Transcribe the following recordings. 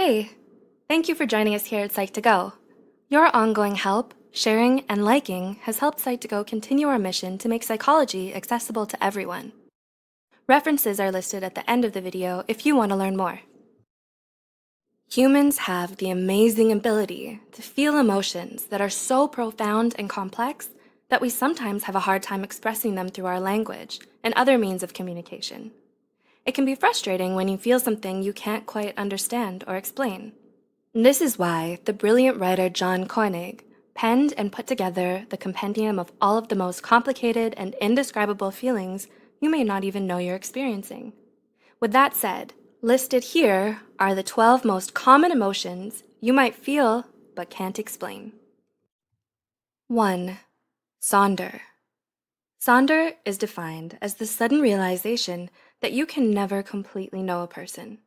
Hey, thank you for joining us here at Psych2Go. Your ongoing help, sharing, and liking has helped Psych2Go continue our mission to make psychology accessible to everyone. References are listed at the end of the video if you want to learn more. Humans have the amazing ability to feel emotions that are so profound and complex that we sometimes have a hard time expressing them through our language and other means of communication. It can be frustrating when you feel something you can't quite understand or explain. This is why the brilliant writer John Koenig penned and put together the compendium of all of the most complicated and indescribable feelings you may not even know you're experiencing. With that said, listed here are the 12 most common emotions you might feel but can't explain. 1. Sonder. Sonder is defined as the sudden realization that you can never completely know a person.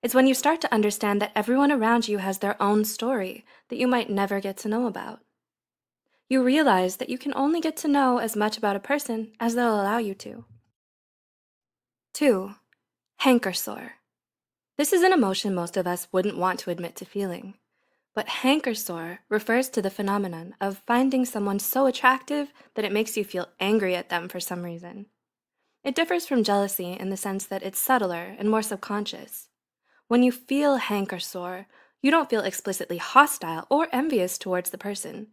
It's when you start to understand that everyone around you has their own story that you might never get to know about. You realize that you can only get to know as much about a person as they'll allow you to. 2. Hanker sore. This is an emotion most of us wouldn't want to admit to feeling, but hanker sore refers to the phenomenon of finding someone so attractive that it makes you feel angry at them for some reason. It differs from jealousy in the sense that it's subtler and more subconscious. When you feel hanker sore, you don't feel explicitly hostile or envious towards the person,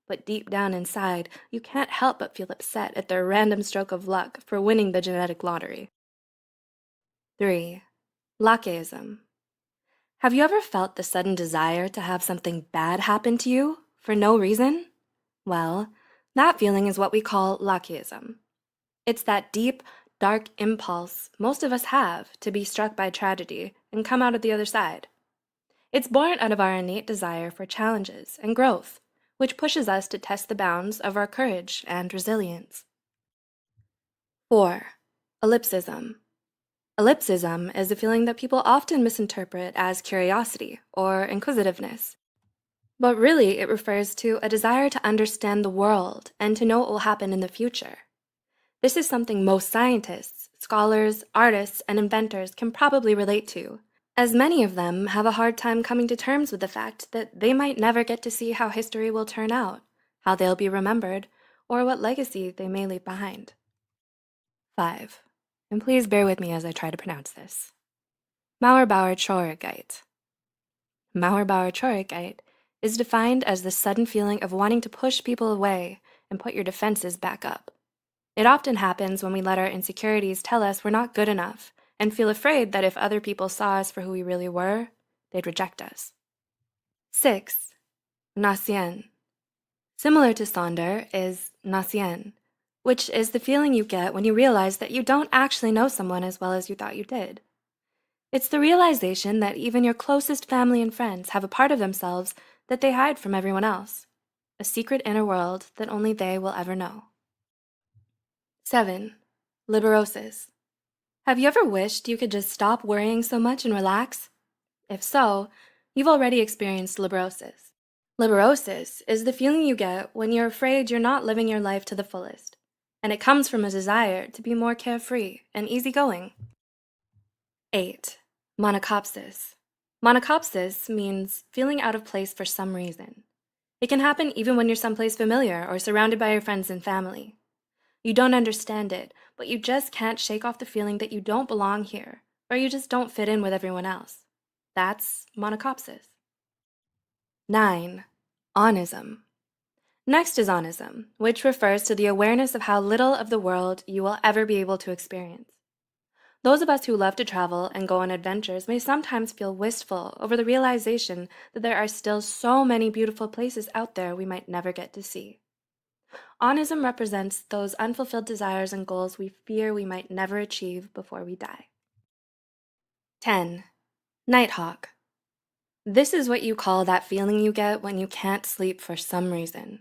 but deep down inside, you can't help but feel upset at their random stroke of luck for winning the genetic lottery. 3. Lackeyism. Have you ever felt the sudden desire to have something bad happen to you for no reason? Well, that feeling is what we call lackeyism. It's that deep, dark impulse most of us have to be struck by tragedy and come out of the other side. It's born out of our innate desire for challenges and growth, which pushes us to test the bounds of our courage and resilience. 4. Ellipsism. Ellipsism is a feeling that people often misinterpret as curiosity or inquisitiveness. But really, it refers to a desire to understand the world and to know what will happen in the future. This is something most scientists, scholars, artists, and inventors can probably relate to, as many of them have a hard time coming to terms with the fact that they might never get to see how history will turn out, how they'll be remembered, or what legacy they may leave behind. 5. And please bear with me as I try to pronounce this. Mauerbauer-Traurigkeit. Mauerbauer-Traurigkeit is defined as the sudden feeling of wanting to push people away and put your defenses back up. It often happens when we let our insecurities tell us we're not good enough and feel afraid that if other people saw us for who we really were, they'd reject us. 6. Nacien. Similar to sonder is nacien, which is the feeling you get when you realize that you don't actually know someone as well as you thought you did. It's the realization that even your closest family and friends have a part of themselves that they hide from everyone else, a secret inner world that only they will ever know. 7. Liberosis. Have you ever wished you could just stop worrying so much and relax? If so, you've already experienced liberosis. Liberosis is the feeling you get when you're afraid you're not living your life to the fullest, and it comes from a desire to be more carefree and easygoing. 8. Monocopsis. Monocopsis means feeling out of place for some reason. It can happen even when you're someplace familiar or surrounded by your friends and family. You don't understand it, but you just can't shake off the feeling that you don't belong here, or you just don't fit in with everyone else. That's monocopsis. 9. Onism. Next is onism, which refers to the awareness of how little of the world you will ever be able to experience. Those of us who love to travel and go on adventures may sometimes feel wistful over the realization that there are still so many beautiful places out there we might never get to see. Onism represents those unfulfilled desires and goals we fear we might never achieve before we die. 10. Nighthawk. This is what you call that feeling you get when you can't sleep for some reason.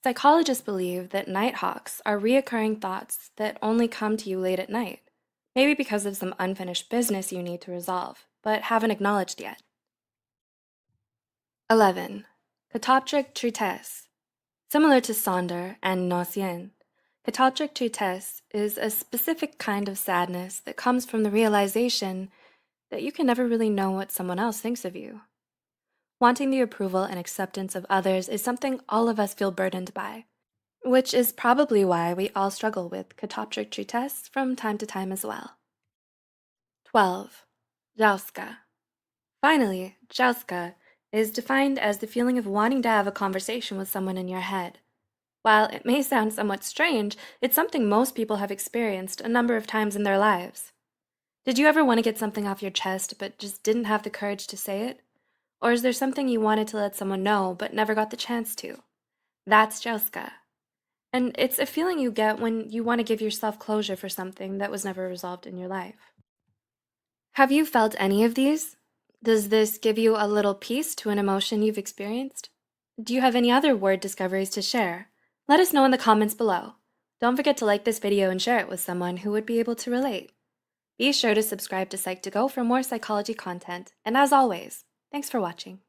Psychologists believe that nighthawks are reoccurring thoughts that only come to you late at night, maybe because of some unfinished business you need to resolve, but haven't acknowledged yet. 11. Catoptric tristesse. Similar to sonder and nocien, catoptric tristesse is a specific kind of sadness that comes from the realization that you can never really know what someone else thinks of you. Wanting the approval and acceptance of others is something all of us feel burdened by, which is probably why we all struggle with catoptry tests from time to time as well. 12. Jauska. Finally, jauska is defined as the feeling of wanting to have a conversation with someone in your head. While it may sound somewhat strange, it's something most people have experienced a number of times in their lives. Did you ever want to get something off your chest but just didn't have the courage to say it? Or is there something you wanted to let someone know but never got the chance to? That's jauska. And it's a feeling you get when you want to give yourself closure for something that was never resolved in your life. Have you felt any of these? Does this give you a little piece to an emotion you've experienced? Do you have any other word discoveries to share? Let us know in the comments below. Don't forget to like this video and share it with someone who would be able to relate. Be sure to subscribe to Psych2Go for more psychology content, and as always, thanks for watching.